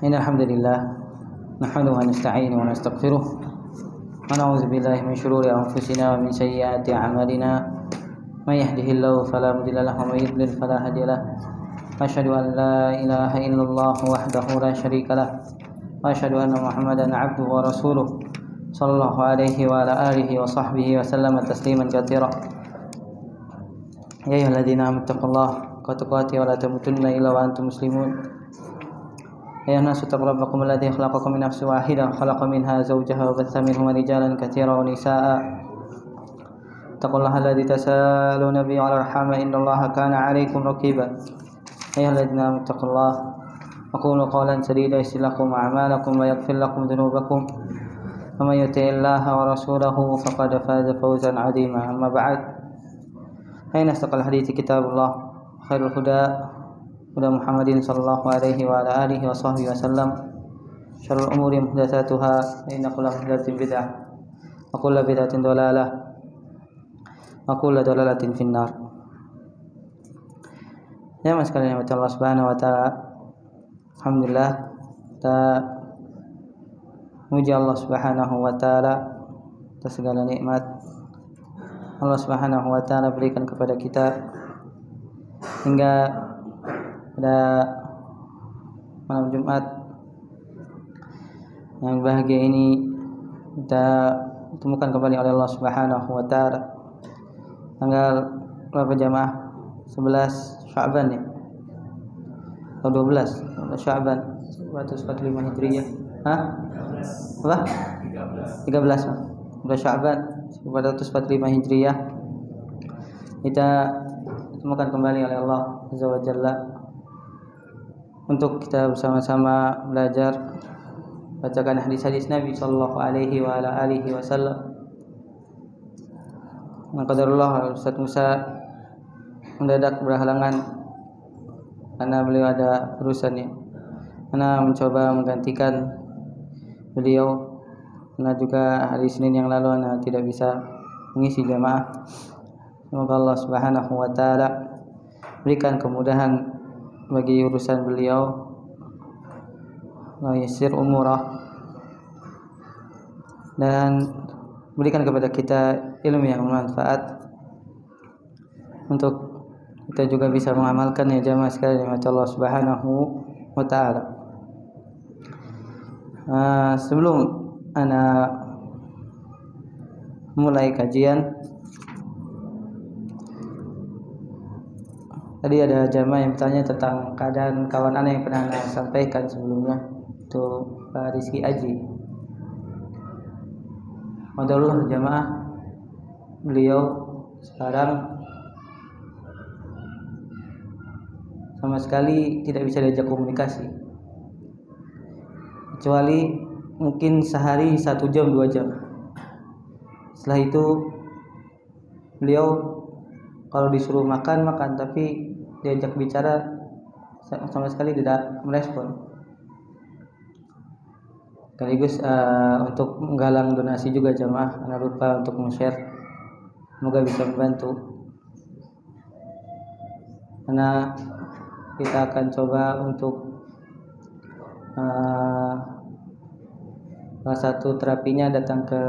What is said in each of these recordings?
Innal hamdalillah nahmaduhu wa nasta'inuhu wa nastaghfiruh wa na'udzu billahi min shururi anfusina wa min sayyiati a'malina may yahdihillahu fala mudilla lahu wa may yudlil fala hadiya lahu asyhadu an la ilaha illallah wahdahu la syarika lahu wa asyhadu anna muhammadan 'abduhu wa rasuluh sallallahu alaihi wa ala alihi wa sahbihi wa sallama tasliman katsira. Ya ayyuhalladzina amanu taqullaha haqqa tuqatih wa la tamutunna illa wa antum muslimun. Ya nasu taqu rabbakum alladzi khalaqakum min nafsin wahidah khalaqa minha zawjaha wa batha minhuma rijalan katsiran wa nisaa'a. Taqullaha alladzi tasaaluna bihi 'alal arham innallaha kana 'alaykum raqiba. Ya ayyuhalladzina amanu taqullaha wa qulu qawlan sadida yuslih lakum a'malakum wa yaghfir lakum dhunubakum. Wa may yuti'illaha wa rasulahu faqad faza fawzan 'azima. Amma ba'd. Ayna astaqal hadithi kitabullah khairul huda Huda Muhammadin sallallahu alaihi wa ala alihi wa sahbihi wasallam. Syarrul umuri muhdatsatuha, inna kulla muhdatsatin bid'ah wa kullu bid'atin dhalalah wa kullu dhalalatin finnar. Ya mas sekalian yang Allah Subhanahu wa taala, alhamdulillah kita muji Allah Subhanahu wa taala atas segala nikmat Allah Subhanahu wa taala berikan kepada kita hingga pada malam Jumat yang bahagia ini kita ditemukan kembali oleh Allah Subhanahu wa taala tanggal berapa jamaah? 11 Sya'ban ya. Atau 12 Sya'ban 1445 Hijriah. Hah? Apa? 13 Sya'ban 1445 Hijriah. Kita ditemukan kembali oleh Allah Azza wa Jalla untuk kita bersama-sama belajar bacakan hadis-hadis Nabi sallallahu alaihi wa ala alihi wasallam. Qadarullah Ustaz Musa mendadak berhalangan karena beliau ada urusannya. Ana mencoba menggantikan beliau karena juga hari Senin yang lalu ana tidak bisa mengisi jamaah. Semoga Allah Subhanahu wa taala berikan kemudahan bagi urusan beliau wa yassir umurah dan berikan kepada kita ilmu yang bermanfaat untuk kita juga bisa mengamalkan ya jamaah sekalian yang Allah Subhanahu wa taala. Sebelum ana mulai kajian, tadi ada jamaah yang bertanya tentang keadaan kawan ana yang pernah ana sampaikan sebelumnya, itu Pak Rizky Aji. Alhamdulillah jamaah, beliau sekarang sama sekali tidak bisa diajak komunikasi, kecuali mungkin sehari 1 jam 2 jam. Setelah itu beliau kalau disuruh makan, tapi diajak bicara sama sekali tidak merespon. Sekaligus untuk menggalang donasi juga jamaah, jangan lupa untuk share, semoga bisa membantu. Karena kita akan coba untuk salah satu terapinya datang ke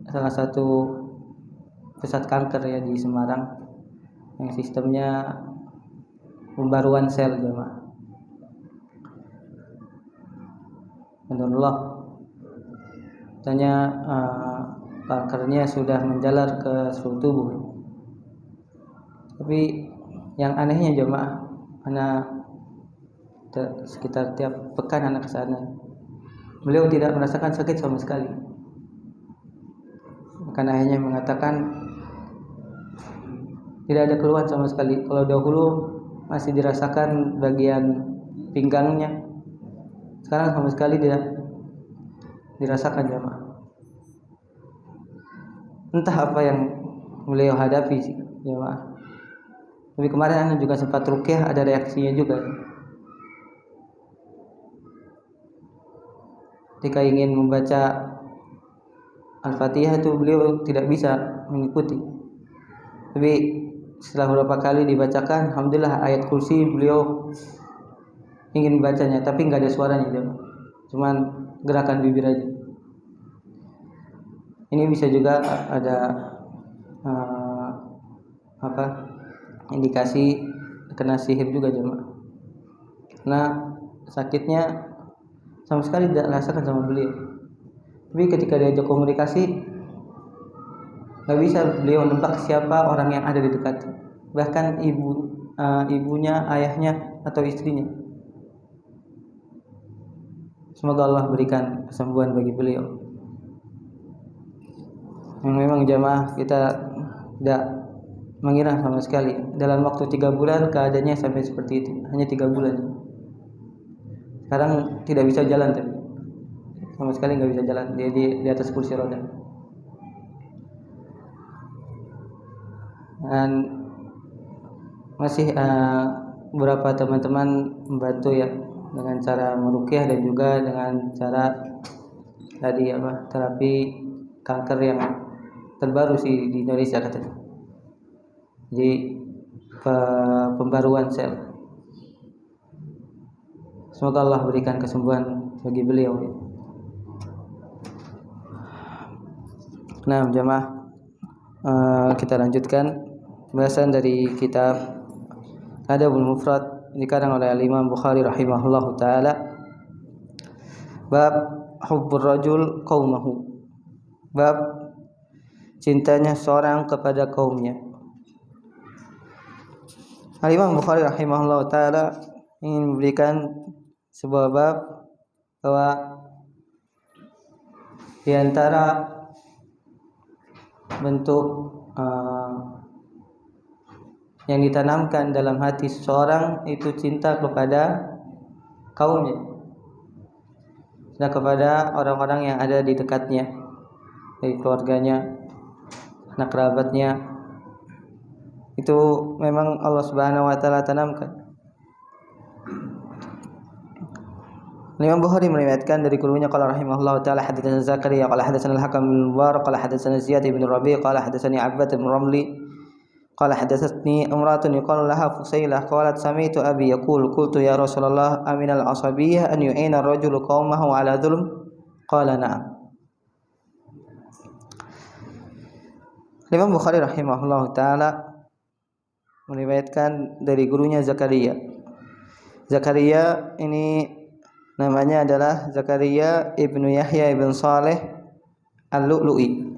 salah satu pusat kanker ya di Semarang yang sistemnya pembaruan sel jemaah. Alhamdulillah katanya kankernya sudah menjalar ke seluruh tubuh. Tapi yang anehnya jemaah, karena sekitar tiap pekan anak ke sana, beliau tidak merasakan sakit sama sekali. Karena hanya mengatakan tidak ada keluhan sama sekali. Kalau dahulu masih dirasakan bagian pinggangnya, sekarang sama sekali tidak dirasakan jemaah. Entah apa yang beliau hadapi jemaah. Tapi kemarin ana juga sempat ruqyah, ada reaksinya juga. Ketika ingin membaca Al-Fatihah itu beliau tidak bisa mengikuti. Tapi setelah beberapa kali dibacakan, alhamdulillah ayat kursi beliau ingin bacanya, tapi nggak ada suaranya, cuman gerakan bibir aja. Ini bisa juga ada indikasi kena sihir juga jemaah. Karena sakitnya sama sekali tidak rasakan sama beliau. Tapi ketika diajak komunikasi, nggak bisa beliau menebak siapa orang yang ada di dekat, bahkan ibunya, ayahnya, atau istrinya. Semoga Allah berikan kesembuhan bagi beliau. Yang memang jamaah kita tidak mengira sama sekali dalam waktu 3 bulan keadaannya sampai seperti itu, hanya 3 bulan. Sekarang tidak bisa jalan, sama sekali nggak bisa jalan, dia di atas kursi roda. Dan masih beberapa teman-teman membantu ya dengan cara meruqyah dan juga dengan cara tadi terapi kanker yang terbaru sih di Indonesia katanya. Jadi pembaruan sel. Semoga Allah berikan kesembuhan bagi beliau. Nah, jemaah, kita lanjutkan pembahasan dari kitab Adabul Mufrad dikarang oleh Imam Bukhari rahimahullahu taala. Bab hubbur rajul qaumahu. Bab cintanya seorang kepada kaumnya. Imam Bukhari rahimahullahu taala ingin memberikan sebuah bab bahwa di antara bentuk yang ditanamkan dalam hati seseorang itu cinta kepada kaumnya dan kepada orang-orang yang ada di dekatnya, dari keluarganya, anak kerabatnya. Itu memang Allah Subhanahu wa taala tanamkan. Imam Bukhari meriwayatkan dari gurunya qala rahimahullahu taala hadatsana Zakaria qala hadatsana Al-Hakam bin Mubarak qala hadatsana Ziyad bin Rabi' qala hadatsani Abbad bin Ramli qala hadatsatni imra'atun yuqalu laha Fusailah qalat sami'tu abi yaqul qultu ya Rasulullah aminal asabiyyah an yu'ina ar-rajulu qaumahu ala dhulm qala na'am. Imam Bukhari rahimahullahu taala meriwayatkan dari gurunya Zakaria. Zakaria ini namanya adalah Zakaria ibnu Yahya ibn Saleh Al-Lu'lu'i,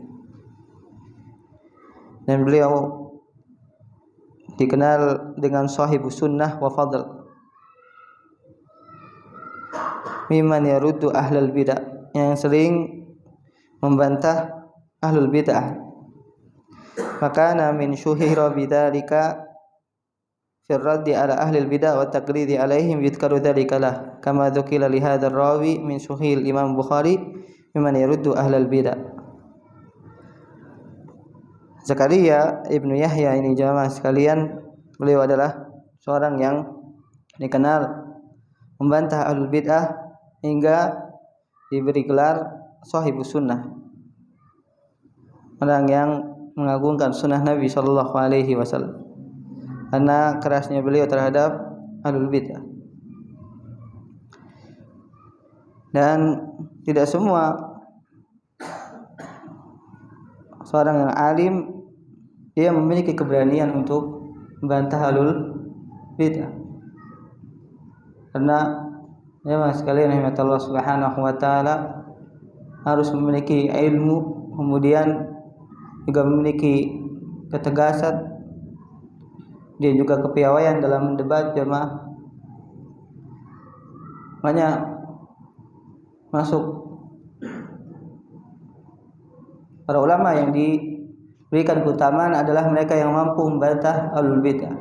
dan beliau dikenal dengan sahibus sunnah wa fadl, mimman yaruddu ahlul bid'ah, yang sering membantah ahlul bid'ah. Maka min syuhira bidzalika fi raddi ala ahli al-bid'ah wa taqlidi alaihim yudkaru dzalika lah kama dzukila li hadzal rawi min suhil Imam Bukhari mimman yaruddu ahlal bid'ah. Zakaria ibnu Yahya ini jamaah sekalian, beliau adalah seorang yang dikenal membantah ahlul bid'ah hingga diberi gelar sahibus sunnah, orang yang mengagungkan sunnah Nabi sallallahu alaihi wasallam karena kerasnya beliau terhadap ahlul bid'ah. Dan tidak semua seorang yang alim dia memiliki keberanian untuk membantah ahlul bid'ah, karena ya sekalian rahmatullah subhanahu wa ta'ala harus memiliki ilmu, kemudian juga memiliki ketegasan dan juga kepiawaian dalam mendebat jamaah. Banyak masuk para ulama yang diberikan keutamaan adalah mereka yang mampu membantah ahlul bid'ah.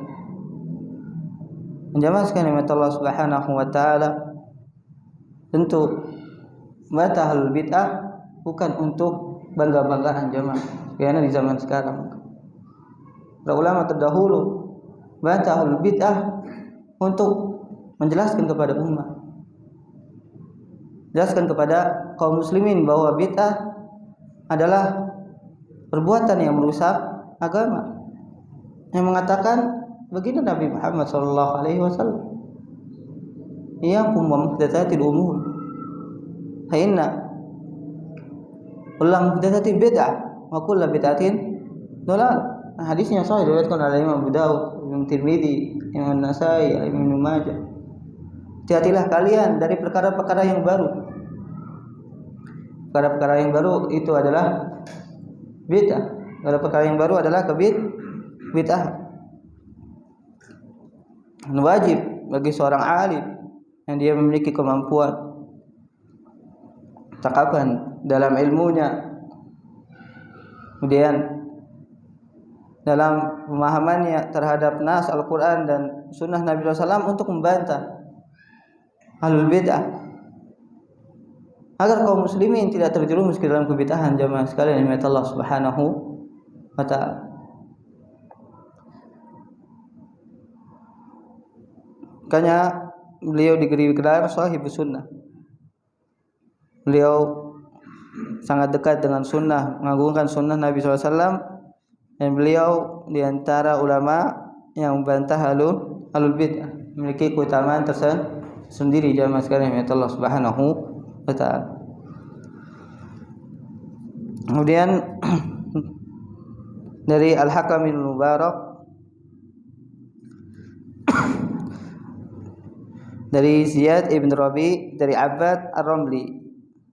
Jamaah sekalian Allah Subhanahu wa taala, tentu membantah ahlul bid'ah bukan untuk bangga-banggaan jamaah. Karena di zaman sekarang para ulama terdahulu bantah ahlul bid'ah untuk menjelaskan kepada umat, jelaskan kepada kaum muslimin bahwa bid'ah adalah perbuatan yang merusak agama, yang mengatakan begini Nabi Muhammad sallallahu alaihi wasallam, iyyakum wa muhdatsatil umur fa inna kullu muhdatsatin bid'ah wa kullu bid'atin dhalal. Hadisnya sahih diriwayatkan oleh Imam Abu Daud, Imam Tirmidzi, Imam Nasai, Imam Majah. Hati-hatilah kalian dari perkara-perkara yang baru. Perkara-perkara yang baru itu adalah bid'ah. Perkara yang baru adalah bid'ah. Wajib bagi seorang alim yang dia memiliki kemampuan takapan dalam ilmunya, kemudian dalam pemahamannya terhadap nas Al-Quran dan sunnah Nabi SAW untuk membantah ahlul bid'ah, agar kaum muslimin tidak terjerumus ke dalam kebid'ahan. Jamaah sekalian yang Allah Subhanahu wa ta'ala. Makanya beliau diberi gelar sahibus sunnah. Beliau sangat dekat dengan sunnah, mengagungkan sunnah Nabi SAW, dan beliau diantara ulama yang membantah alul bid'ah, memiliki keutamaan tersendiri. Jamaah sekalian yang Allah Subhanahu wa ta'ala. Kemudian dari Al-Hakam bin Mubarak, dari Ziyad ibn Rabi, dari Abbad Ar-Ramli.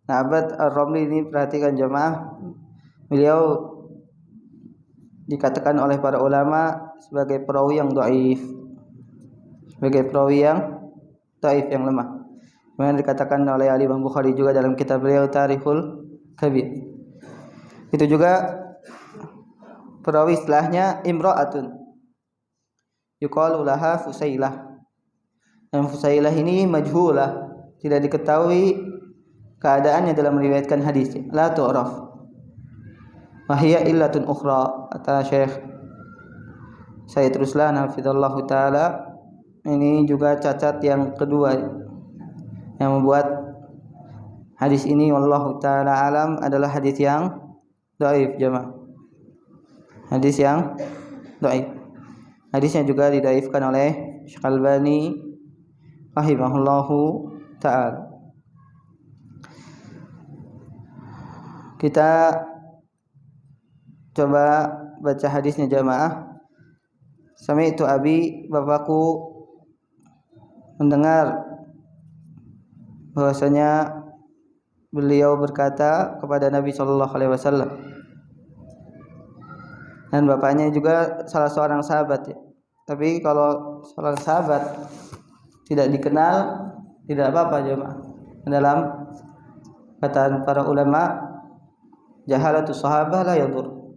Nah, Abbad Ar-Ramli ini perhatikan jamaah, beliau dikatakan oleh para ulama sebagai perawi yang dhaif, yang lemah. Kemudian dikatakan oleh Imam Bukhari juga dalam kitab beliau Tarikhul Kabir. Itu juga perawi istilahnya imra'atun yuqalu laha Fusailah. Dan Fusailah ini majhulah, tidak diketahui keadaannya dalam meriwayatkan hadis. La tu'raf wa hiya illatun ukhra, kata Syekh Sayyid Ruslan hafizallahu taala. Ini juga cacat yang kedua yang membuat hadis ini wallahu taala alam adalah hadis yang dhaif jemaah. Hadis yang dhaif. Hadisnya juga didhaifkan oleh Syekh Albani rahimahullahu ta'ala. Kita coba baca hadisnya jamaah. Sami'tu abi, bapakku mendengar bahwasanya beliau berkata kepada Nabi sallallahu alaihi wasallam, dan bapaknya juga salah seorang sahabat ya. Tapi kalau seorang sahabat tidak dikenal, tidak apa-apa jemaah. Dalam kataan para ulama, jahalatu sahabah la yadur.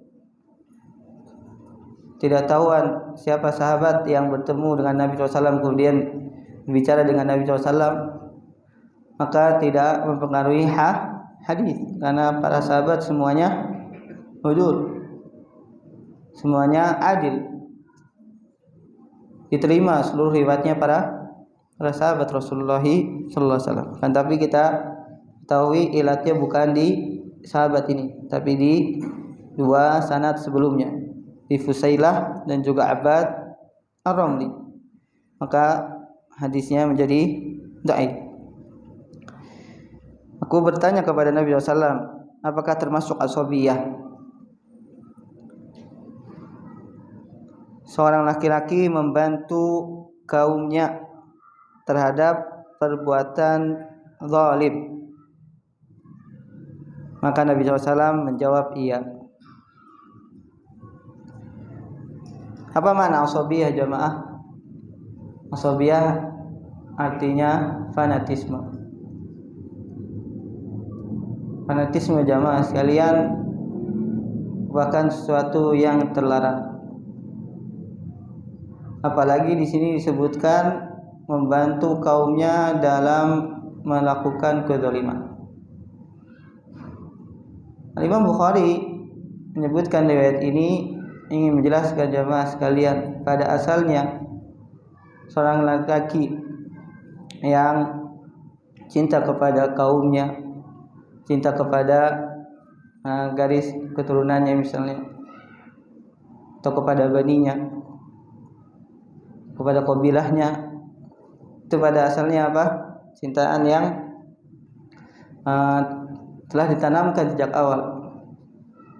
Tidak tahuan siapa sahabat yang bertemu dengan Nabi SAW kemudian berbicara dengan Nabi SAW, maka tidak mempengaruhi hadis, karena para sahabat semuanya udul, semuanya adil, diterima seluruh riwayatnya para sahabat Rasulullah sallallahu alaihi wasallam. Kan tapi kita tahu ilatnya bukan di sahabat ini, tapi di dua sanad sebelumnya, di Fusailah dan juga Abbad Ar-Ramli. Maka hadisnya menjadi dhaif. Aku bertanya kepada Nabi SAW, apakah termasuk ashabiyah? Seorang laki-laki membantu kaumnya terhadap perbuatan zalim. Maka Nabi SAW menjawab iya. Apa makna ashabiyah jamaah? Ashabiyah artinya fanatisme. Fanatisme jamaah sekalian bahkan sesuatu yang terlarang. Apalagi di sini disebutkan membantu kaumnya dalam melakukan kezaliman. Imam Bukhari menyebutkan riwayat ini ingin menjelaskan jamaah sekalian, pada asalnya seorang laki-laki yang cinta kepada kaumnya, cinta kepada garis keturunannya misalnya, atau kepada baninya, kepada kabilahnya. Itu pada asalnya apa? Cintaan yang telah ditanamkan sejak awal.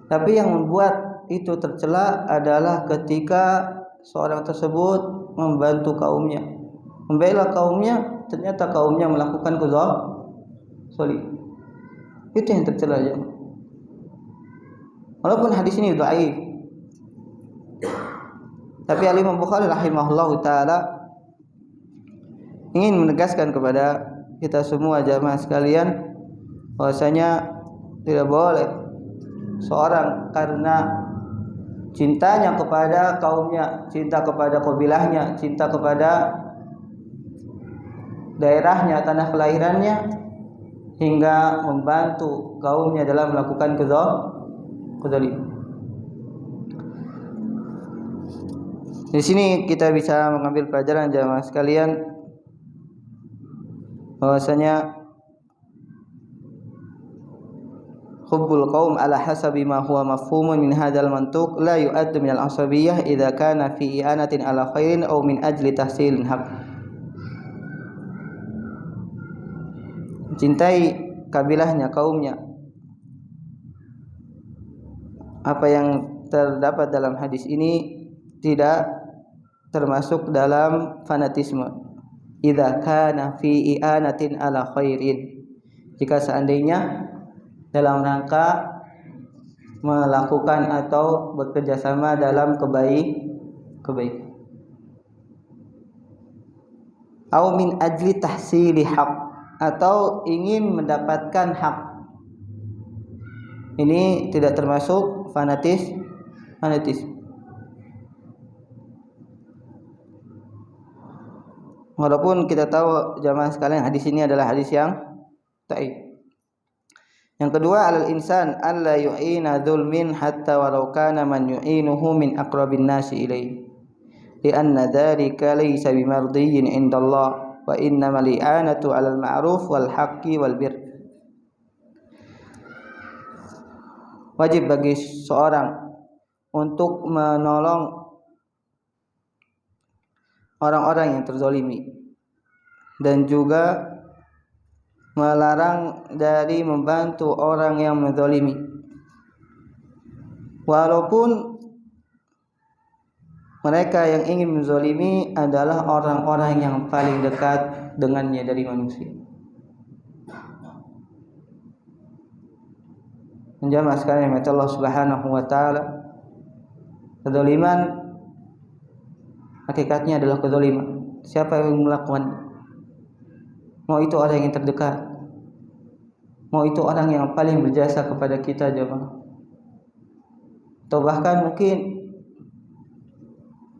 Tapi yang membuat itu tercela adalah ketika seorang tersebut membantu kaumnya, membela kaumnya, ternyata kaumnya melakukan kezaliman. Itu yang tercela ya. Walaupun hadis ini dhaif, tapi Imam Bukhari rahimahullahu taala ingin menegaskan kepada kita semua jamaah sekalian bahwasanya tidak boleh seorang karena cintanya kepada kaumnya, cinta kepada kabilahnya, cinta kepada daerahnya, tanah kelahirannya, hingga membantu kaumnya dalam melakukan kezaliman. Di sini kita bisa mengambil pelajaran jamaah sekalian bahwasanya hubbul qaum ala hasabi ma huwa mafhumun min hadzal mantuq la yu'addu min al-asabiyyah idza kana fi i'anatin ala khairin aw min ajli tahsilin haq. Cintai kabilahnya, kaumnya, apa yang terdapat dalam hadis ini tidak termasuk dalam fanatisme. Idza kana fi i'anatin ala khairin, jika seandainya dalam rangka melakukan atau bekerjasama dalam kebaikan. Au min ajli tahsili haq, atau ingin mendapatkan hak. Ini tidak termasuk fanatis. Walaupun kita tahu jamaah sekalian hadis ini adalah hadis yang dhaif. Yang kedua, alal insan alla yu'ina dzulmin hatta walau kana man yu'inuhu min aqrabin nasi ilaihi. Lianna dzalika laysa bimardiyyin indallah wa innamal i'anatu 'alal ma'ruf wal haqqi wal bir. Wajib bagi seorang untuk menolong orang-orang yang terzalimi dan juga melarang dari membantu orang yang menzalimi, walaupun mereka yang ingin menzalimi adalah orang-orang yang paling dekat dengannya dari manusia. Jamaah sekalian, Allah Subhanahu wa taala, kezaliman hakikatnya adalah kezaliman. Siapa yang melakukan? Mau itu orang yang terdekat, mau itu orang yang paling berjasa kepada kita jemaah, atau bahkan mungkin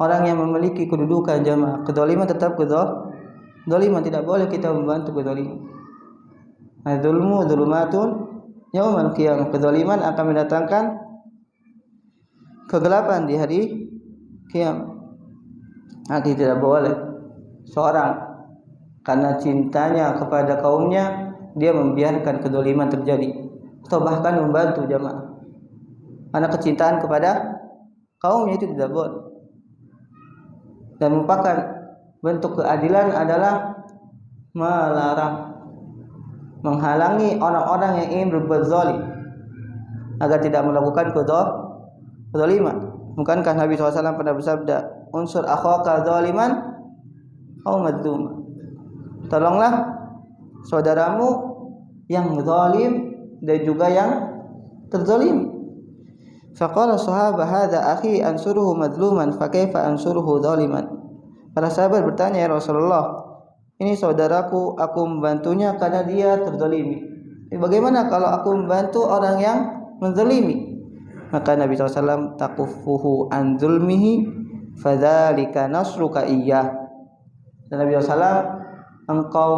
orang yang memiliki kedudukan jemaah. Kezaliman tetap kezaliman, tidak boleh kita membantu kezaliman. Adzulmu dzulumatun yaumal qiyamah. Kezaliman akan mendatangkan kegelapan di hari kiamat. Nanti tidak boleh seorang karena cintanya kepada kaumnya dia membiarkan kezaliman terjadi, atau bahkan membantu jamaah karena kecintaan kepada kaumnya. Itu tidak boleh. Dan merupakan bentuk keadilan adalah melarang, menghalangi orang-orang yang ingin berbuat zalim agar tidak melakukan kezaliman. Bukankah Nabi SAW pernah bersabda, unsur akhaka zaliman aw madzluma, tolonglah saudaramu yang zalim dan juga yang terzalim. Faqala sahabah hadza akhi ansuruhu madzluman fa kaifa ansuruhu zaliman. Para sahabat bertanya, ya Rasulullah, ini saudaraku, aku membantunya karena dia terzalimi. Bagaimana kalau aku membantu orang yang menzalimi? Maka Nabi SAW taqufuhu an zulmihi fadzalika nasruka iyyah. Dan Nabi SAW, engkau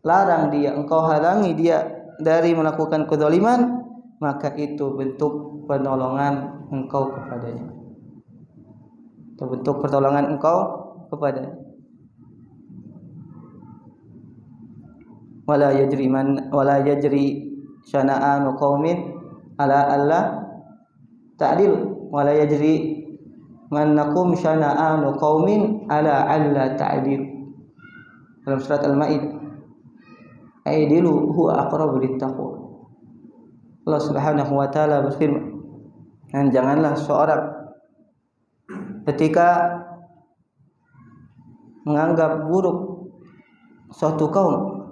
larang dia, engkau halangi dia dari melakukan kezaliman, maka itu bentuk pertolongan engkau kepadanya. Itu bentuk pertolongan engkau kepadanya. Wala yajri syana'anu qaumin ala alla ta'dil wala yajri man nakum syana'anu qaumin ala alla ta'dil. Dalam surat Al-Maidah. Aidilu huwa aqrabu littaqwa. Allah Subhanahu wa taala berfirman, dan janganlah seorang ketika menganggap buruk suatu kaum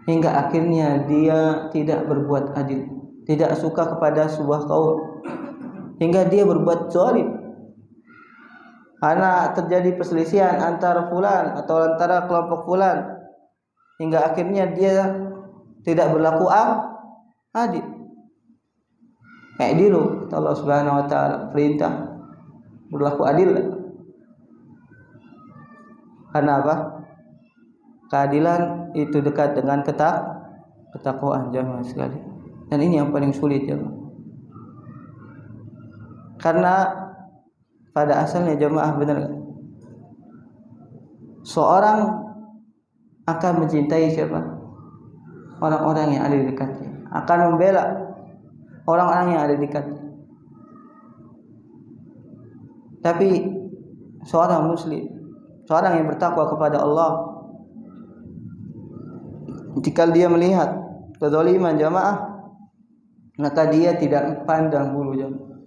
hingga akhirnya dia tidak berbuat adil, tidak suka kepada sebuah kaum hingga dia berbuat zalim. Karena terjadi perselisihan antara fulan atau antara kelompok fulan hingga akhirnya dia tidak berlaku adil. Adilu, Allah Subhanahu wa taala perintah berlaku adil. Karena apa? Keadilan itu dekat dengan ketakwaan jamaah sekali. Dan ini yang paling sulit jamaah. Karena pada asalnya jamaah benar, seorang akan mencintai siapa? Orang-orang yang ada di dekatnya, akan membela orang-orang yang ada di dekatnya. Tapi seorang muslim, seorang yang bertakwa kepada Allah, jika dia melihat kezaliman jamaah, maka dia tidak pandang bulu jamaah.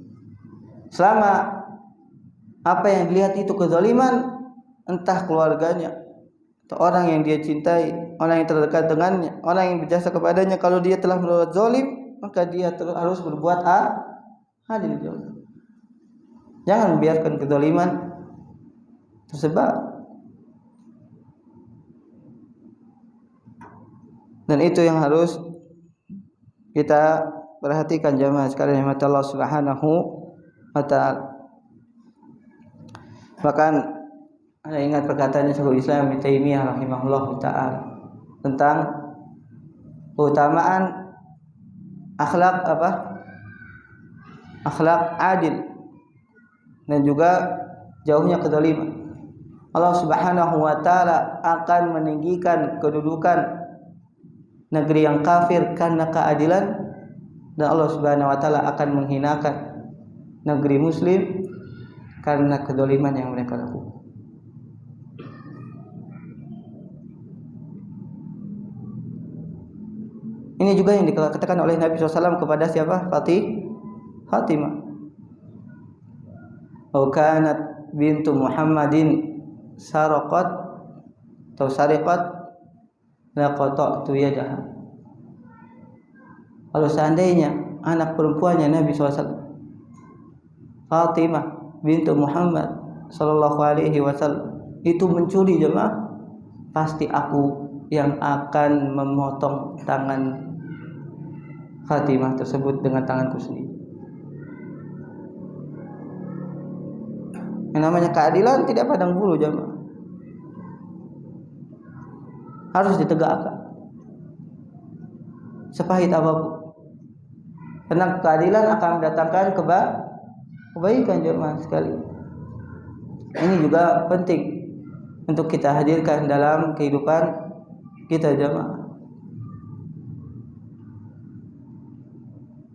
Selama apa yang dilihat itu kezaliman, entah keluarganya atau orang yang dia cintai, orang yang terdekat dengannya, orang yang berjasa kepadanya, kalau dia telah berbuat zalim, maka dia harus berbuat adil. Jangan biarkan kezaliman tersebar. Dan itu yang harus kita perhatikan jamaah sekalian rahmat Allah Subhanahu wa taala. Bahkan Anda ingat perkataannya Syekhul Islam Ibnu Taimiyah rahimahullah taala tentang keutamaan akhlak akhlak adil dan juga jauhnya kezaliman. Allah Subhanahu wa taala akan meninggikan kedudukan negeri yang kafir karena keadilan, dan Allah Subhanahu wa taala akan menghinakan negeri muslim karena kezaliman yang mereka lakukan. Ini juga yang dikatakan oleh Nabi SAW kepada siapa? Fatimah. Au kanat bintu Muhammadin saraqat atau sariqat la qata'tu yadaha. Kalau seandainya anak perempuannya Nabi SAW, Fatimah bintu Muhammad sallallahu alaihi wasallam, itu mencuri jemaah, pasti aku yang akan memotong tangan Fatimah tersebut dengan tanganku sendiri. Yang namanya keadilan tidak padang bulu jemaah, harus ditegakkan sepahit apapun, karena keadilan akan mendatangkan kebaikan jemaah sekali. Ini juga penting untuk kita hadirkan dalam kehidupan kita jemaah.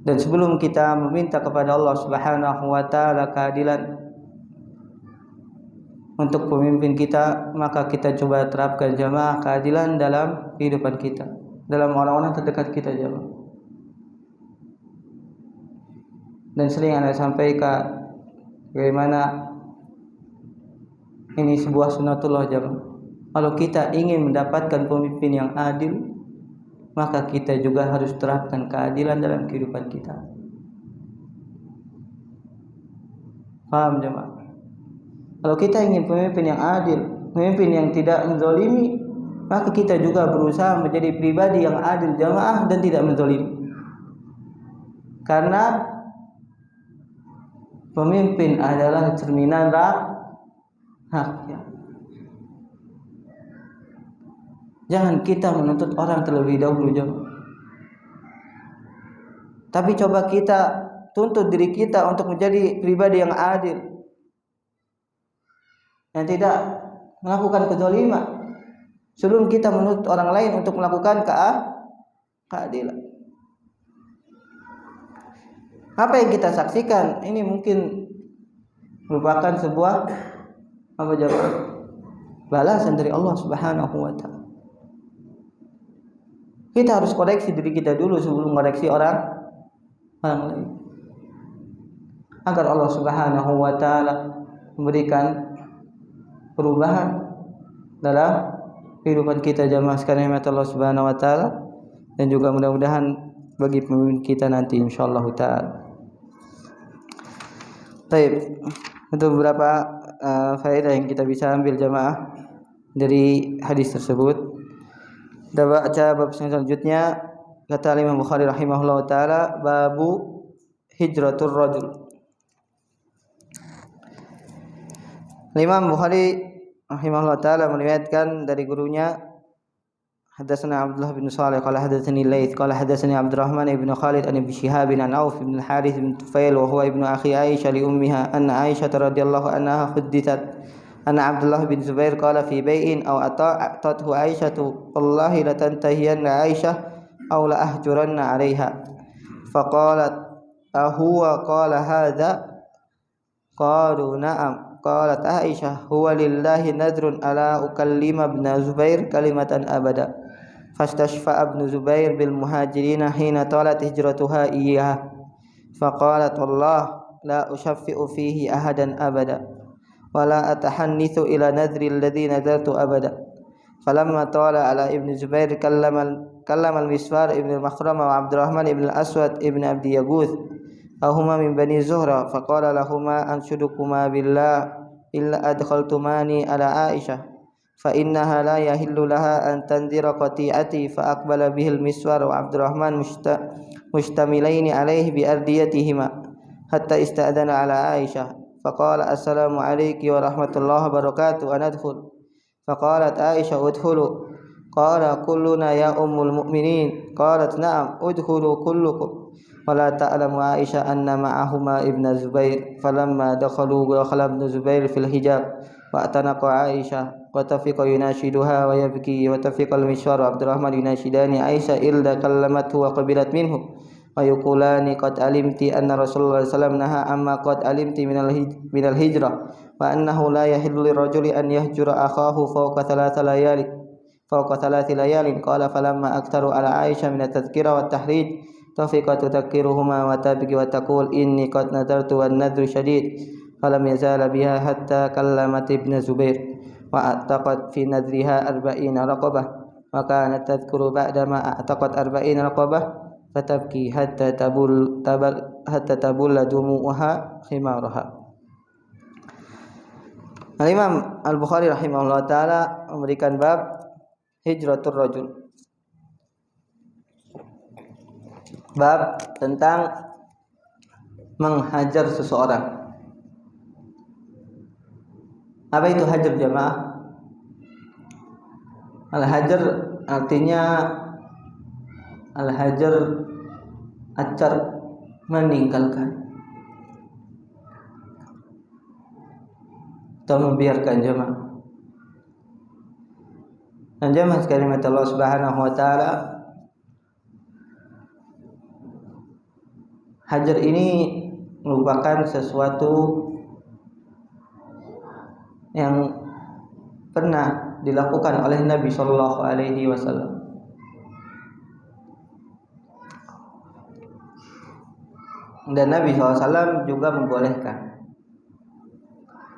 Dan sebelum kita meminta kepada Allah Subhanahu wa taala keadilan untuk pemimpin kita, maka kita coba terapkan jemaah keadilan dalam kehidupan kita, dalam orang-orang terdekat kita jemaah. Dan sering Anda sampaikan bagaimana ini sebuah sunatullah jemaah. Kalau kita ingin mendapatkan pemimpin yang adil, maka kita juga harus terapkan keadilan dalam kehidupan kita. Paham jemaah? Kalau kita ingin pemimpin yang adil, pemimpin yang tidak menzalimi, maka kita juga berusaha menjadi pribadi yang adil jemaah dan tidak menzalimi. Karena pemimpin adalah cerminan rakyat. Jangan kita menuntut orang terlebih dahulu jemaah. Tapi coba kita tuntut diri kita untuk menjadi pribadi yang adil, yang tidak melakukan kezaliman, sebelum kita menuntut orang lain untuk melakukan keadilan. Apa yang kita saksikan ini mungkin merupakan sebuah apa jemaah? Balasan dari Allah Subhanahu wa taala. Kita harus koreksi diri kita dulu sebelum koreksi orang lain. Agar Allah Subhanahu wa taala memberikan perubahan dalam kehidupan kita jamaah sekalian rahmat Allah Subhanahu wa taala, dan juga mudah-mudahan bagi pemimpin kita nanti insyaallah taala. Baik, untuk beberapa faedah yang kita bisa ambil jamaah dari hadis tersebut. Kita baca bab selanjutnya, kata Imam Bukhari rahimahullah taala, babu hijratur rajul. Imam Bukhari rahimahullah taala meriwayatkan dari gurunya, hadatsana Abdullah bin Shalih qala hadatsani Laits qala hadatsani Abdurrahman ibn Khalid an Ibn Shihab an Auf ibn al-Harith bin Tufail wa huwa ibnu akhi Aisyah li ummiha anna Aisyah radhiyallahu anha huddithat anna Abdullah bin Zubair qala fi bai'in aw ata'athu Aisyah wallahi la tantahiyanna Aisyah aw la ahjuranna 'alayha faqalat ahuwa qala hadha qalu na'am qalat Aisyah huwa lillahi nadrun ala ukallima ibn Zubair kalimatan abada fastashfa'a ibn Zubair bil muhajirin hina talat hijratuha iyyah faqalat Allah la ushaffi'u fihi ahadan abada wala atahannithu ila nadri alladhi nadartu abada falamma tala ala ibn Zubair kallama al-Miswar ibn al-Makhrama wa Abdurrahman ibn al-Aswad ibn Abdi Yaguth ahuma min bani Zuhra faqala lahuma anshudukuma billah illa adkhaltumani ala Aisyah fa innaha la yahillu laha an tanzira qati'ati fa aqbala bihil Miswar wa Abdurrahman mustamilaini alaihi bi ardiyatihima hatta ista'dana ala Aisyah faqala assalamu alayki wa rahmatullahi wa barakatuh an adkhul faqalat Aisyah udkhulu qala kulluna ya ummul mu'minin qalat na'am udkhulu kullukum ولا تعلم عائشة أن معهما ابن الزبير فلما دخلوا دخل ابن الزبير في الحجاب واعتنق عائشة وتفق يناشدها ويبكي وتفق المشوار وعبد الرحمن يناشدان عائشة إلا كلمته وقبلت منه ويقولان قد علمت أن رسول الله صلى الله عليه وسلم نهى أما قد علمت من الهجرة وأنه لا يحل للرجل أن يهجر أخاه فوق ثلاث ليال قال فلما أكثر على عائشة من التذكير والتحريج تفقت تذكرهما وتبكي وتقول إني قد نذرت والنذر شديد فلم يزال بها حتى كلمت ابن زبير وأعتقد في نذرها 40 رقبة وكانت تذكر بعدما أعتقت 40 رقبة فتبكي حتى تبل دموعها خمارها. Imam Al-Bukhari rahimahullah ta'ala memberikan bab hijratur rajul, bab tentang menghajar seseorang. Apa itu hajar jamaah? Al-hajar artinya al-hajar acar, meninggalkan atau membiarkan jamaah. Dan jamaah sekalian Allah Subhanahu wa taala, hajar ini merupakan sesuatu yang pernah dilakukan oleh Nabi Shallallahu Alaihi Wasallam. Dan Nabi SAW juga membolehkan.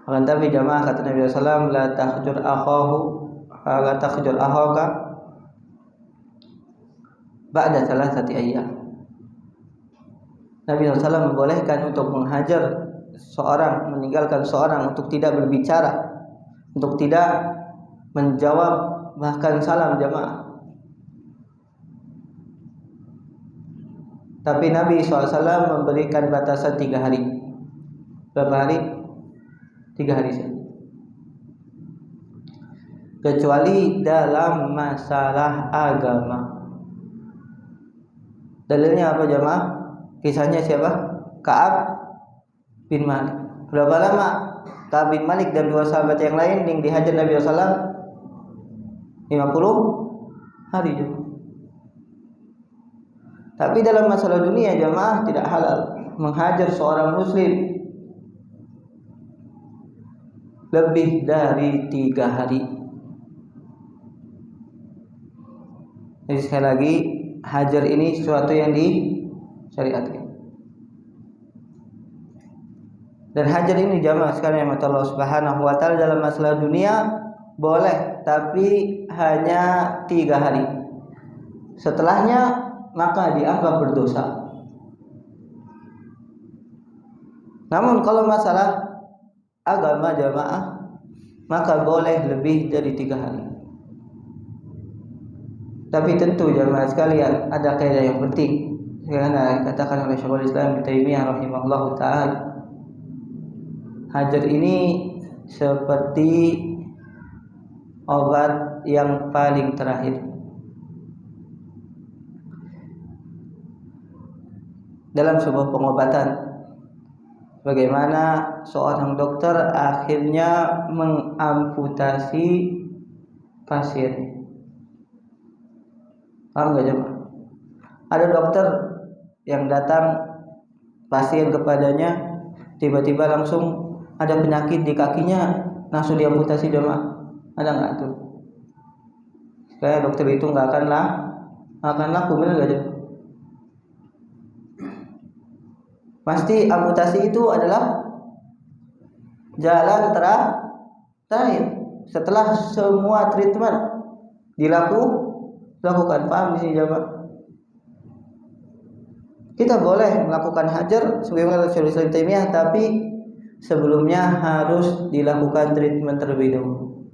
Akan tapi jamaah kata Nabi SAW, la tahjur akhaka ba'da thalathati ayyam. Nabi SAW membolehkan untuk menghajar seorang, meninggalkan seorang, untuk tidak berbicara, untuk tidak menjawab bahkan salam jamaah. Tapi Nabi SAW memberikan batasan 3 hari. Berapa hari? 3 hari saja. Kecuali dalam masalah agama. Dalilnya apa jamaah? Kisahnya siapa? Ka'ab bin Malik. Berapa lama Ka'ab bin Malik dan 2 sahabat yang lain yang dihajar Nabi SAW? 50 hari jemaah. Tapi dalam masalah dunia jemaah tidak halal menghajar seorang muslim lebih dari 3 hari. Jadi sekali lagi, hajar ini sesuatu yang disyariatkan. Dan hajar ini jamaah sekalian yang Allah Subhanahu wa taala dalam masalah dunia boleh, tapi hanya 3 hari. Setelahnya maka dianggap berdosa. Namun kalau masalah agama jamaah maka boleh lebih dari 3 hari. Tapi tentu jamaah sekalian ada kaidah yang penting. Karena dikatakan oleh Syekhul Islam Ibnu Taimiyah rahimahullahu taala, hajar ini seperti obat yang paling terakhir. Dalam sebuah pengobatan, bagaimana seorang dokter akhirnya mengamputasi pasien. Paham gak jemaah? Ada dokter yang datang pasien kepadanya, tiba-tiba langsung ada penyakit di kakinya, langsung diamputasi jemaah. Ada nggak tuh? Kayak dokter itu nggak akan laku, benar nggak jemaah? Pasti amputasi itu adalah jalan terakhir setelah semua treatment dilakukan. Paham di sini jemaah? Kita boleh melakukan hajar sebagaimana Syekhul Islam Taimiyah, tapi sebelumnya harus dilakukan treatment terlebih dahulu.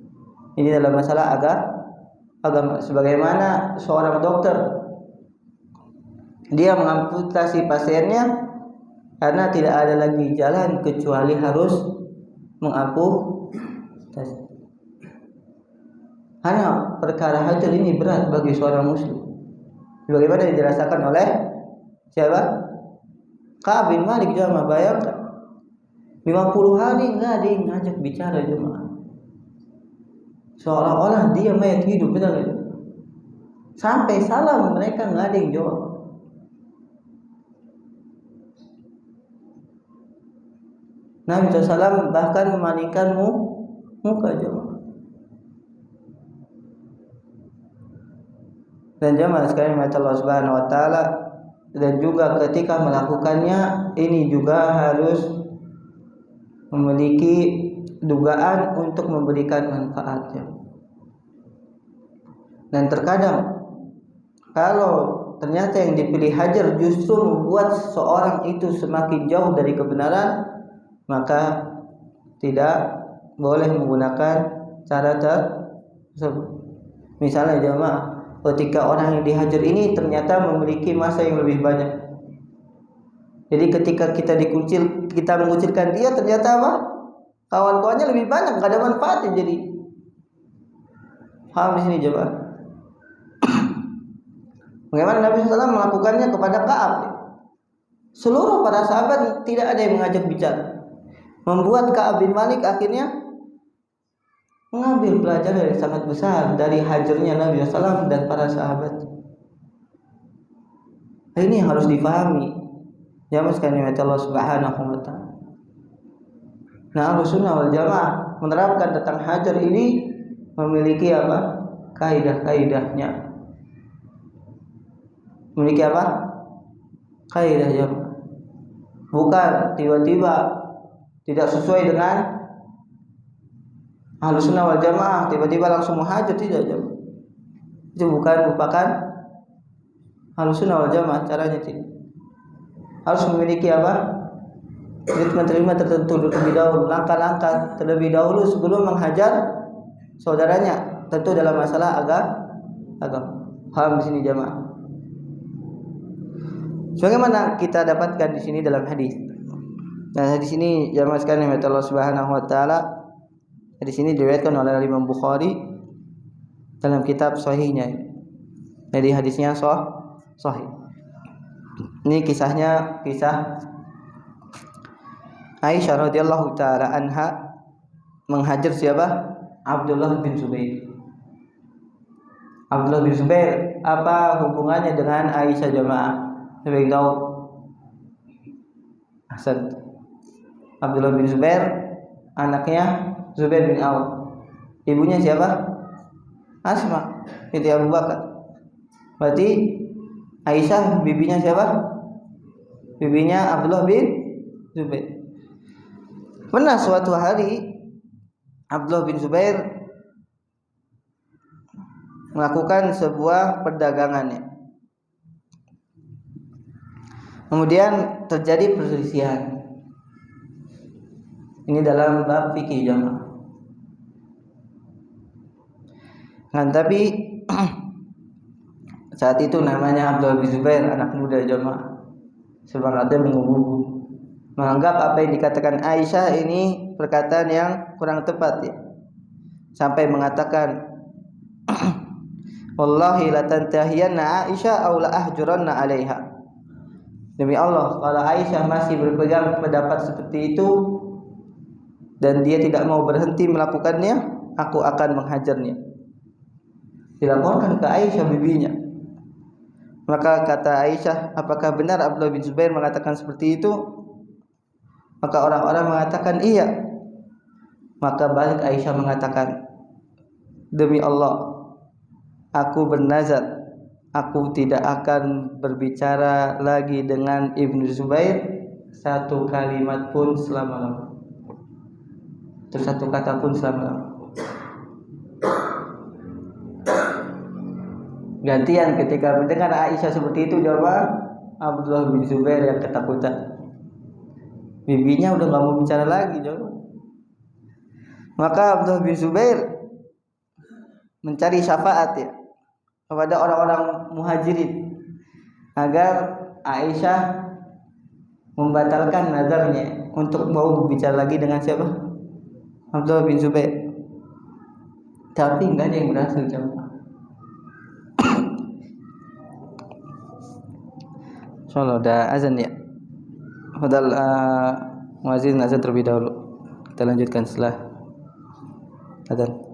Ini dalam masalah agama. Sebagaimana seorang dokter dia mengamputasi pasiennya karena tidak ada lagi jalan kecuali harus mengamputasi. Hanya perkara hajar ini berat bagi seorang muslim. Sebagaimana dirasakan oleh siapa? Ka'ab bin Malik jamaah, bayangkan 50 hari enggak ada yang ngajak bicara jemaah. Seolah-olah dia mayat hidup, benar enggak? Sampai salam mereka enggak ada yang jawab. Nabi SAW bahkan memalingkan muka jemaah. Dan jemaah sekalian Allah Subhanahu wa taala, dan juga ketika melakukannya ini juga harus memiliki dugaan untuk memberikan manfaatnya. Dan terkadang kalau ternyata yang dipilih hajar justru membuat seorang itu semakin jauh dari kebenaran, maka tidak boleh menggunakan cara tersebut. Misalnya jemaah, ketika orang yang dihajar ini ternyata memiliki masa yang lebih banyak. Jadi ketika kita mengucilkan dia, ternyata apa? Kawan-kawannya lebih banyak, enggak ada manfaatnya jadi. Paham di sini jemaah? Bagaimana Nabi SAW melakukannya kepada Ka'ab? Seluruh para sahabat tidak ada yang mengajak bicara. Membuat Ka'ab bin Malik akhirnya mengambil pelajaran yang sangat besar dari hajarnya Nabi SAW dan para sahabat. Ini yang harus difahami. Jamaah sekalian Allah Subhanahu wa taala. Nah, Ahlussunnah wal Jamaah menerapkan tentang hajar ini memiliki apa? Kaidah-kaidahnya. Memiliki apa? Kaidah jamaah. Bukan tiba-tiba tidak sesuai dengan Ahlussunnah wal Jamaah tiba-tiba langsung muhajir, tidak jemaah. Itu bukan merupakan Ahlussunnah wal Jamaah, caranya tidak. Harus memiliki apa? Treatment tertentu terlebih dahulu, langkah-langkah terlebih dahulu sebelum menghajar saudaranya, tentu dalam masalah agama. Paham di sini jemaah? Sebagaimana kita dapatkan di sini dalam hadis. Nah, di sini jamaah sekalian yang Allah Subhanahu wa taala, di sini diriwayatkan oleh Imam Bukhari dalam kitab sahihnya. Jadi hadisnya sahih. Ini kisah Aisyah radhiyallahu taala anha menghajar siapa? Abdullah bin Zubair. Abdullah bin Zubair apa hubungannya dengan Aisyah jamaah? Lebih tahu. Ahsan. Abdullah bin Zubair anaknya Zubair bin Awam. Ibunya siapa? Asma binti Abu Bakar. Berarti Aisyah bibinya siapa? Bibinya Abdullah bin Zubair. Pernah suatu hari Abdullah bin Zubair melakukan sebuah perdagangannya. Kemudian terjadi perselisihan. Ini dalam bab fikih jamaah. Nah, tapi saat itu namanya Abdullah bin Zubair, anak muda jamaah. Semangatnya mengumum, menganggap apa yang dikatakan Aisyah ini perkataan yang kurang tepat ya. Sampai mengatakan wallahi la tantahiyanna Aisyah aw la ahjuranna 'alaiha. Demi Allah, kalau Aisyah masih berpegang pendapat seperti itu dan dia tidak mau berhenti melakukannya, aku akan menghajarnya. Dilaporkan ke Aisyah bibinya. Maka kata Aisyah, apakah benar Abdullah bin Zubair mengatakan seperti itu? Maka orang-orang mengatakan iya. Maka balik Aisyah mengatakan, demi Allah, aku bernazar, aku tidak akan berbicara lagi dengan Ibnu Zubair satu kalimat pun selama-lamanya. Terus satu kata pun selama-lamanya. Gantian ketika mendengar Aisyah seperti itu, jawab Abdullah bin Zubair yang ketakutan. Bibinya udah gak mau bicara lagi, jawab. Maka Abdullah bin Zubair mencari syafaat ya kepada orang-orang muhajirin agar Aisyah membatalkan nazarnya untuk mau bicara lagi dengan siapa? Abdullah bin Zubair. Tapi enggak ada yang berhasil jawab. Insyaallah udah azan ya. Padahal muazin azan terlebih dahulu. Kita lanjutkan setelah azan.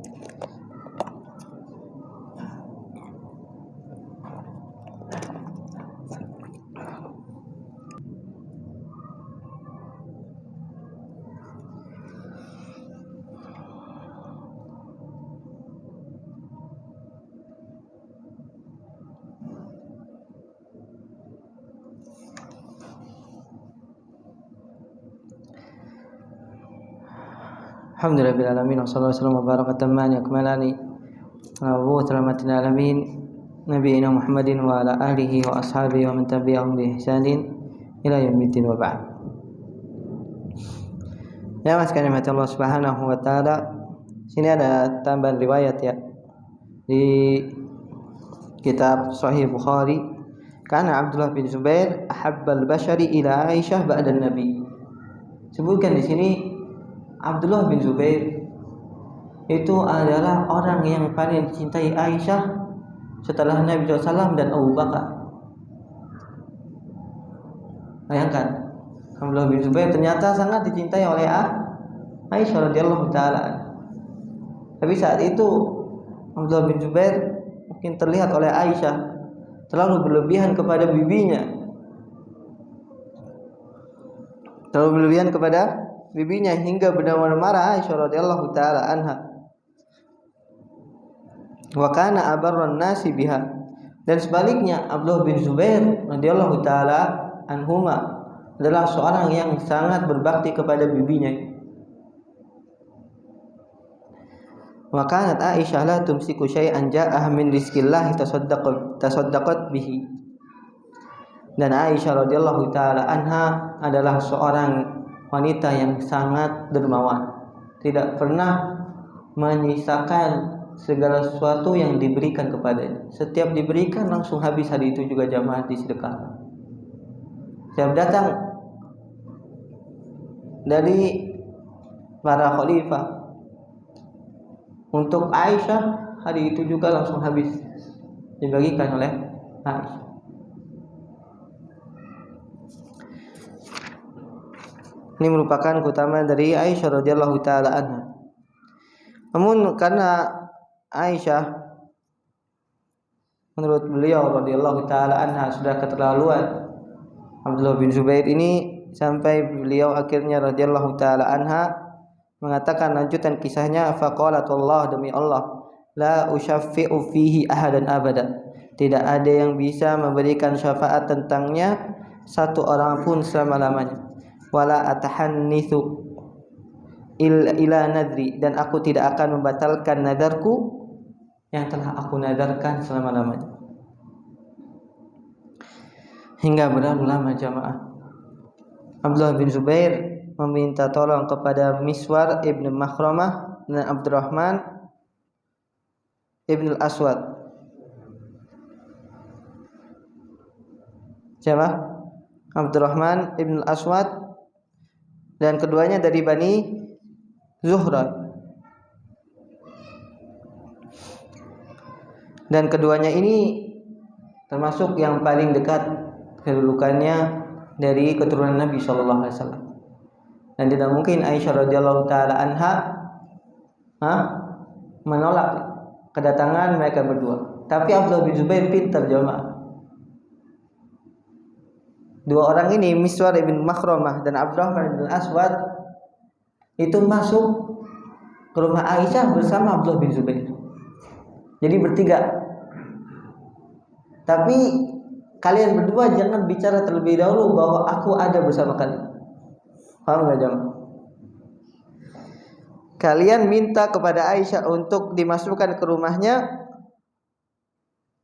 Alhamdulillahirabbil wassalatu wassalamu barakatan akmalani wa rahmatil alamin nabiyina Muhammadin wa ala alihi wa ashabihi wa man tabi'ahum bi ihsanin ila yaumiddin wa ba'd. Ya mas kalimat Allah Subhanahu wa taala. Sini ada tambahan riwayat ya di kitab Sahih Bukhari. Karena Abdullah bin Zubair ahabbal bashari ila Aisyah ba'da Nabi. Sebutkan di sini Abdullah bin Zubair itu adalah orang yang paling dicintai Aisyah setelah Nabi SAW dan Abu Bakar. Bayangkan, Abdullah bin Zubair ternyata sangat dicintai oleh Aisyah radhiyallahu taala. Tapi saat itu Abdullah bin Zubair mungkin terlihat oleh Aisyah terlalu berlebihan kepada bibinya. Hingga benar-benar marah Aisyah radhiyallahu taala anha. Wa kana abarran nasi biha. Dan sebaliknya Abdullah bin Zubair radhiyallahu taala anhuma adalah seorang yang sangat berbakti kepada bibinya. Wa kanat Aisyah la tumsiku syai'an ja'ah min rizqillah tasaddaqat bihi. Dan Aisyah radhiyallahu taala anha adalah seorang wanita yang sangat dermawan, tidak pernah menyisakan segala sesuatu yang diberikan kepadanya. Setiap diberikan langsung habis, hari itu juga jamaah disedekahkan. Setiap datang dari para khalifah untuk Aisyah, hari itu juga langsung habis dibagikan oleh Aisyah. Ini merupakan keutamaan dari Aisyah radhiyallahu taala anha. Namun karena Aisyah menurut beliau radhiyallahu taala anha sudah keterlaluan Abdullah bin Zubair ini, sampai beliau akhirnya radhiyallahu taala anha mengatakan lanjutan kisahnya, faqalatullah, demi Allah, la usyaffi'u fihi ahadan abada, tidak ada yang bisa memberikan syafaat tentangnya satu orang pun selama-lamanya. Wala atahannitsu ila nadri, dan aku tidak akan membatalkan nadarku yang telah aku nadarkan selama-lamanya. Hingga berlalu lama jamaah. Abdullah bin Zubair meminta tolong kepada Miswar ibn Makhramah dan Abdurrahman ibn al-Aswad. Siapa? Abdurrahman ibn al-Aswad, dan keduanya dari Bani Zuhra. Dan keduanya ini termasuk yang paling dekat kedudukannya dari keturunan Nabi sallallahu alaihi wasallam. Dan tidak mungkin Aisyah radhiyallahu taala anha menolak kedatangan mereka berdua. Tapi Abdullah bin Zubair pintar jemaah. Dua orang ini, Miswar ibn Makhramah dan Abdurrahman bin Aswad, itu masuk ke rumah Aisyah bersama Abdullah bin Zubair. Jadi bertiga. Tapi kalian berdua jangan bicara terlebih dahulu bahwa aku ada bersama kalian. Paham enggak jemaah? Kalian minta kepada Aisyah untuk dimasukkan ke rumahnya,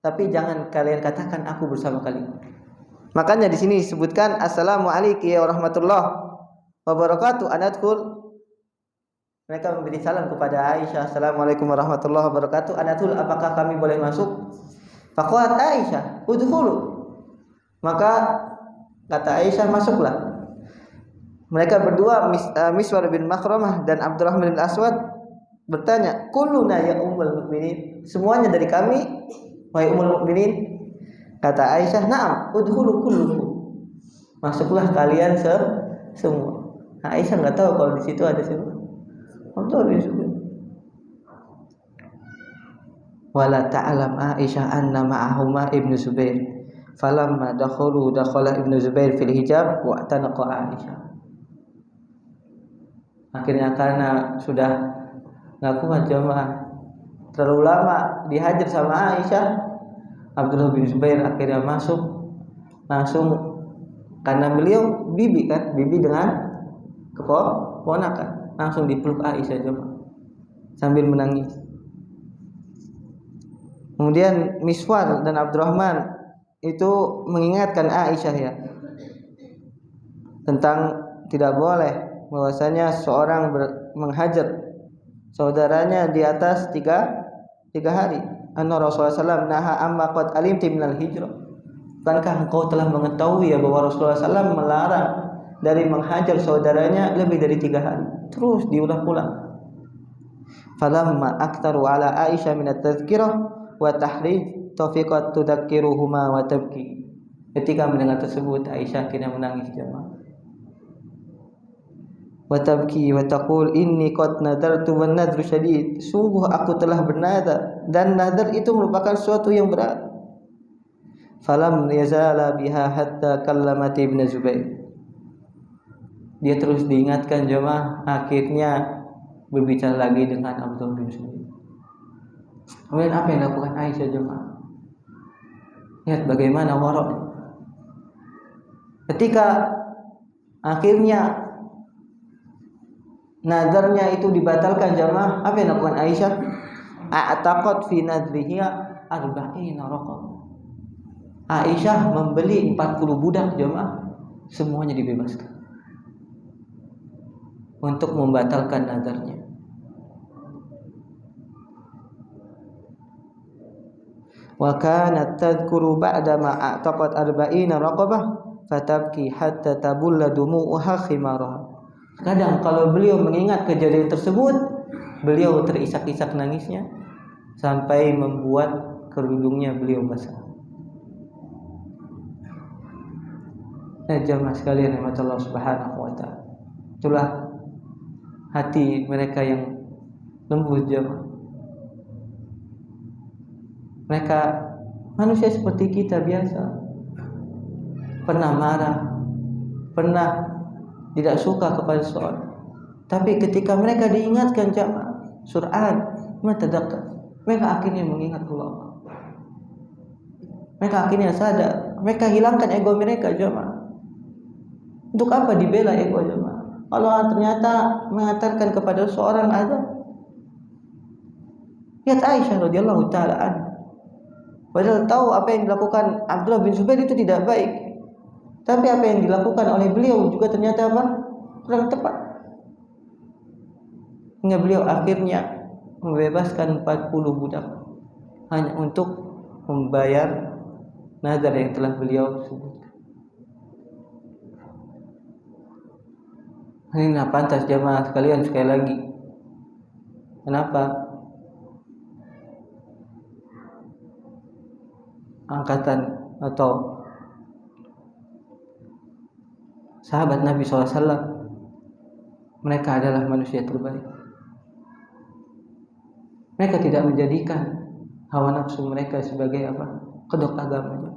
tapi jangan kalian katakan aku bersama kalian. Makanya di sini disebutkan assalamualaikum warahmatullahi wabarakatuh anadkhul. Mereka memberi salam kepada Aisyah, assalamualaikum warahmatullahi wabarakatuh anadkhul, apakah kami boleh masuk? Faqalat Aisyah udkhulu, maka kata Aisyah masuklah. Mereka berdua, Miswar bin Makhramah dan Abdurrahman bin Aswad, bertanya, kulluna ya ummul mukminin, semuanya dari kami wahai ummul mukminin? Kata Aisyah, na'am, udkhulu kullukum, masuklah kalian semua. Nah, Aisyah enggak tahu kalau di situ ada siapa. Abdullah bin Zubair. Wala ta'lam Aisyah anna ma'ahuma Ibnu Zubair. Falamma dakhala Ibnu Zubair fil hijab wa tanaqa Aisyah. Akhirnya karena sudah enggak kuat jemaah, terlalu lama dihajar sama Aisyah, Abdullah bin Zubair akhirnya masuk langsung, karena beliau bibi kan, bibi dengan keponakan, langsung dipeluk Aisyah jemaah sambil menangis. Kemudian Miswar dan Abdurrahman itu mengingatkan Aisyah ya tentang tidak boleh bahwasanya seorang menghajar saudaranya di atas tiga hari. Anna Rasulullah SAW naha amma qad alimti minal hijrah. Bukankah engkau telah mengetahui ya bahwa Rasulullah SAW melarang dari menghajar saudaranya lebih dari 3 hari. Terus diulang-ulang. Falamma aktaru ala Aisyah min at-tadhkirah wa tahrij taufiqat tudakkiruhuma wa tabki. Ketika mendengar tersebut Aisyah akhirnya menangis jemaah. Wa tabki wa taqul inni qad nadartu wan nadru syadid, sungguh aku telah bernadar dan nadar itu merupakan sesuatu yang berat. Falam yazala biha hatta kallamat Ibnu Zubair. Dia terus diingatkan jemaah, akhirnya berbicara lagi dengan Abdullah bin Zubair. Kemudian apa yang dilakukan Aisyah jemaah? Lihat bagaimana warok. Ketika akhirnya nadarnya itu dibatalkan jamaah, apa yang dilakukan Aisyah? A'taqat fi nadrihi 40 raqabah. Aisyah membeli 40 budak jamaah, semuanya dibebaskan untuk membatalkan nadarnya. Wa kanat tadhkuru ba'da ma a'taqat 40 raqabah fatabki hatta tabulla dumu'uha khimaraha. Kadang kalau beliau mengingat kejadian tersebut, beliau terisak-isak nangisnya sampai membuat kerudungnya beliau basah. Nah, jemaah sekalian rahmat Allah Subhanahu wa taala. Itulah hati mereka yang lembut jemaah. Mereka manusia seperti kita biasa. Pernah marah, pernah tidak suka kepada seseorang. Tapi ketika mereka diingatkan jamaah Sur'an, matadakar, mereka akhirnya mengingat Allah. Mereka akhirnya sadar. Mereka hilangkan ego mereka jamaah. Untuk apa dibela ego jamaah? Allah ternyata mengatakan kepada seorang azab. Lihat Aisyah radhiyallahu taala anha. Padahal tahu apa yang dilakukan Abdullah bin Zubair itu tidak baik. Tapi apa yang dilakukan oleh beliau juga ternyata apa? Kurang tepat. Hingga beliau akhirnya membebaskan 40 budak hanya untuk membayar nazar yang telah beliau sebutkan. Ini tidak pantas jamaah sekalian, sekali lagi. Kenapa? Angkatan atau sahabat Nabi SAW, mereka adalah manusia terbaik. Mereka tidak menjadikan hawa nafsu mereka sebagai apa? Kedok agamanya.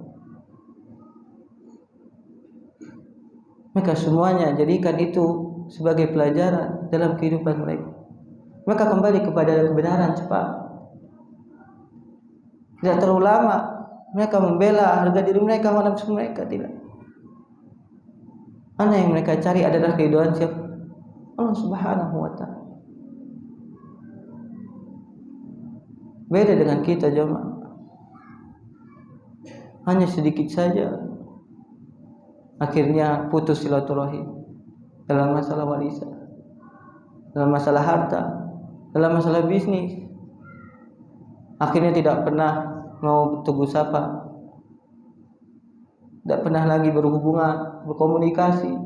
Mereka semuanya jadikan itu sebagai pelajaran dalam kehidupan mereka. Mereka kembali kepada kebenaran cepat. Tidak terlalu lama mereka membela harga diri mereka, hawa nafsu mereka, tidak. Mana yang mereka cari adalah keridhaan siapa? Allah Subhanahu wa taala. Beda dengan kita jemaah. Hanya sedikit saja akhirnya putus silaturahim dalam masalah warisan, dalam masalah harta, dalam masalah bisnis. Akhirnya tidak pernah mau tegur sapa, tidak pernah lagi berhubungan, berkomunikasi.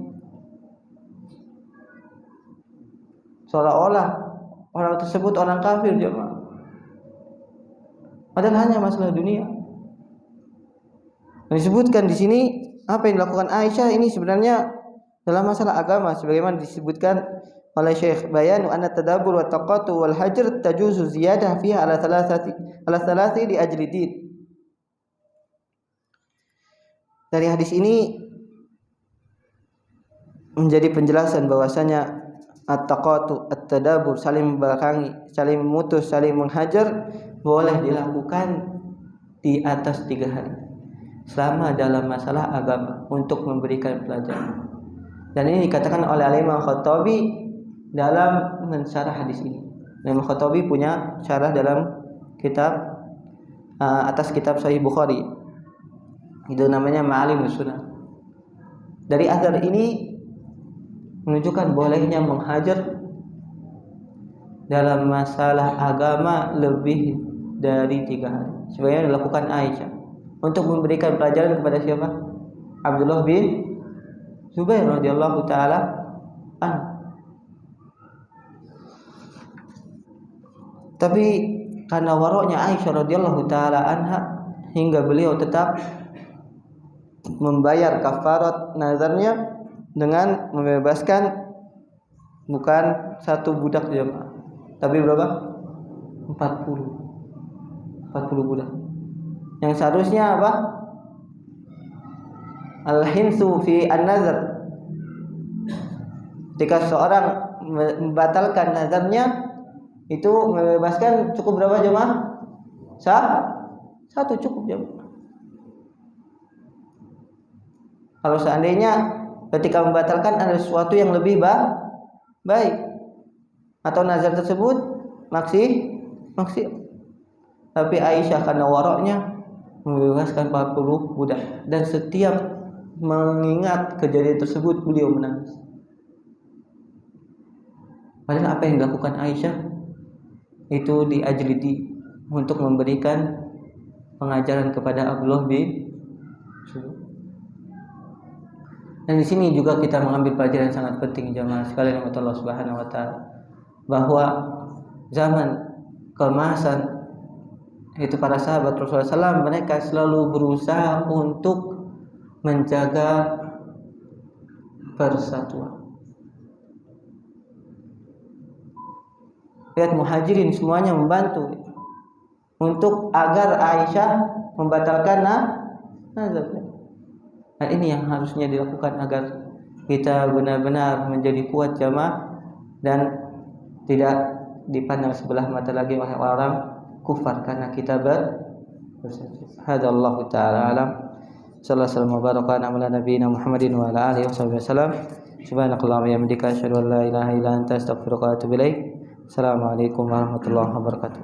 Seolah-olah orang tersebut orang kafir jemaah. Padahal hanya masalah dunia. Disebutkan di sini apa yang dilakukan Aisyah ini sebenarnya dalam masalah agama, sebagaimana disebutkan oleh Syekh, bayanu anna tadabbur wa taqatu wal hajr tajuzu ziyadah fiha ala thalathati li ajli din. Dari hadis ini menjadi penjelasan bahwasanya at-taqatu, at-tadabbur, saling membelakangi, saling memutus, saling menghajar boleh dilakukan di atas 3 hari selama dalam masalah agama untuk memberikan pelajaran. Dan ini dikatakan oleh Imam Khattabi dalam mensyarah hadis ini. Imam Khattabi punya syarah dalam kitab atas kitab Sahih Bukhari. Itu namanya Ma'alimus Sunnah. Dari athar ini menunjukkan bolehnya menghajar dalam masalah agama lebih dari 3 hari. Sebagaimana dilakukan Aisyah untuk memberikan pelajaran kepada siapa? Abdullah bin Zubair radhiyallahu taala anhu. Tapi karena waroknya Aisyah radhiyallahu taala anha hingga beliau tetap membayar kafarat nazarnya dengan membebaskan bukan 1 budak jemaah, tapi berapa? 40 budak. Yang seharusnya apa? Al-hinsu fi an-nazar. Ketika seorang membatalkan nazarnya itu membebaskan cukup berapa jemaah? 1 cukup jemaah. Kalau seandainya ketika membatalkan ada sesuatu yang lebih baik atau nazar tersebut maksiat. Tapi Aisyah karena waroknya membebaskan 40 budak, dan setiap mengingat kejadian tersebut beliau menangis. Padahal apa yang dilakukan Aisyah itu diajlidi untuk memberikan pengajaran kepada Abdullah bin Zubair. Dan di sini juga kita mengambil pelajaran yang sangat penting jemaah sekalian rahmat Allah Subhanahu wa taala, bahwa zaman keemasan itu para sahabat Rasulullah SAW, mereka selalu berusaha untuk menjaga persatuan. Lihat Muhajirin semuanya membantu untuk agar Aisyah membatalkan nazar. Dan ini yang harusnya dilakukan agar kita benar-benar menjadi kuat jamaah dan tidak dipandang sebelah mata lagi oleh orang kufar karena kita hadallahu taala alam. Sallallahu alaihi wa sallam ala nabiyina Muhammadin wa ala alihi wasallam. Subhanakallahumma wa bihamdika asyhadu an la ilaha illa anta astaghfiruka wa atubu ilaik. Assalamualaikum warahmatullahi wabarakatuh.